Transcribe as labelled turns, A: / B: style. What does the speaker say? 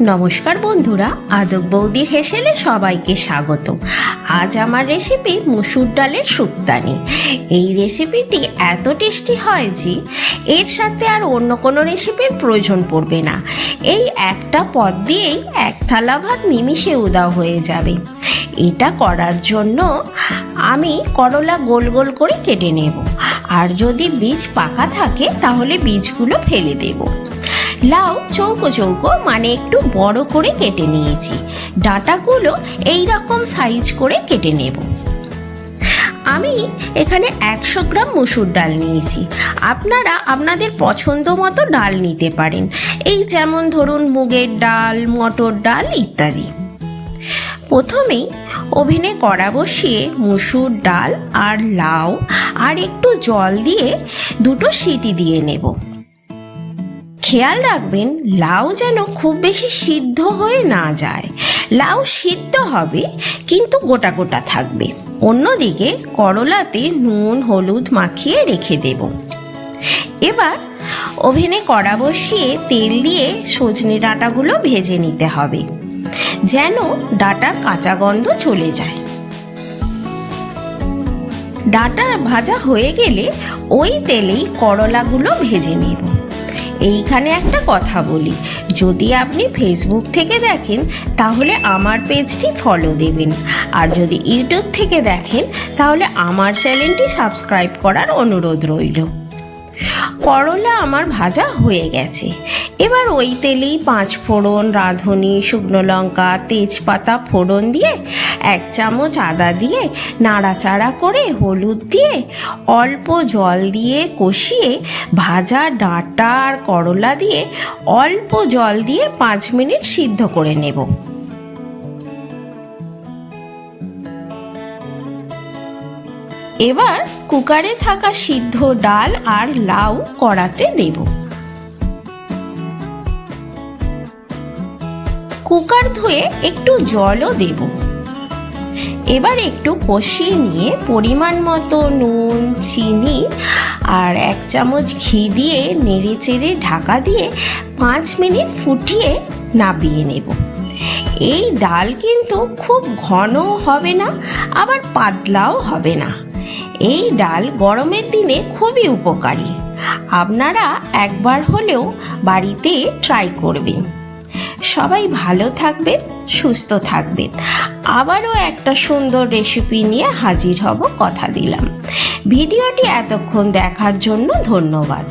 A: নমস্কার বন্ধুরা, আদব বৌদির হেসেলে সবাইকে স্বাগত। আজ আমার রেসিপি মুসুর ডালের শুক্তানি। এই রেসিপিটি এত টেস্টি হয় যে এর সাথে আর অন্য কোনো রেসিপির প্রয়োজন পড়বে না। এই একটা পদ দিয়েই এক থালা ভাত নিমিষে উধাও হয়ে যাবে। এটা করার জন্য আমি করলা গোল গোল করে কেটে নেব, আর যদি বীজ পাকা থাকে তাহলে বীজগুলো ফেলে দেব। লাউ চৌকো চৌকো মানে একটু বড় করে কেটে নিয়েছি। ডাঁটাগুলো এই রকম সাইজ করে কেটে নেব। আমি এখানে 100 গ্রাম মুসুর ডাল নিয়েছি। আপনারা আপনাদের পছন্দ মতো ডাল নিতে পারেন, এই যেমন ধরুন মুগের ডাল, মটর ডাল ইত্যাদি। প্রথমেই ওভেনে কড়া বসিয়ে মুসুর ডাল আর লাউ আর একটু জল দিয়ে দুটো সিটি দিয়ে নেব। খেয়াল রাখবেন লাউ যেন খুব বেশি সিদ্ধ হয়ে না যায়। লাউ সিদ্ধ হবে কিন্তু গোটা গোটা থাকবে। অন্যদিকে করলাতে নুন হলুদ মাখিয়ে রেখে দেব। এবার ওভেনে কড়া বসিয়ে তেল দিয়ে সজনে ডাঁটাগুলো ভেজে নিতে হবে, যেন ডাঁটার কাঁচা গন্ধ চলে যায়। ডাঁটা ভাজা হয়ে গেলে ওই তেলেই করলাগুলো ভেজে নেব। এইখানে একটা কথা বলি, যদি আপনি ফেসবুক থেকে দেখেন তাহলে আমার পেজটি ফলো দেবেন, আর যদি ইউটিউব থেকে দেখেন তাহলে আমার চ্যানেলটি সাবস্ক্রাইব করার অনুরোধ রইল। করলা আমার ভাজা হয়ে গেছে। এবার ওই তেলেই 5 ফোড়ন, রাঁধুনি, শুকনো লঙ্কা, তেজপাতা ফোড়ন দিয়ে 1 চামচ আদা দিয়ে নাড়াচাড়া করে হলুদ দিয়ে অল্প জল দিয়ে কষিয়ে ভাজা ডাঁটা আর করলা দিয়ে অল্প জল দিয়ে 5 মিনিট সিদ্ধ করে নেব। এবার কুকারে থাকা সিদ্ধ ডাল আর লাউ কড়াতে দেব। কুকার ধুয়ে একটু জলও দেব। এবার একটু কষিয়ে নিয়ে পরিমাণ মতো নুন, চিনি আর 1 চামচ ঘি দিয়ে নেড়ে চেড়ে ঢাকা দিয়ে 5 মিনিট ফুটিয়ে নামিয়ে নেব। এই ডাল কিন্তু খুব ঘনও হবে না, আবার পাতলাও হবে না। এই ডাল গরমের দিনে খুবই উপকারী। আপনারা একবার হলেও বাড়িতে ট্রাই করবেন। সবাই ভালো থাকবেন, সুস্থ থাকবেন। আবারও একটা সুন্দর রেসিপি নিয়ে হাজির হব, কথা দিলাম। ভিডিওটি এতক্ষণ দেখার জন্য ধন্যবাদ।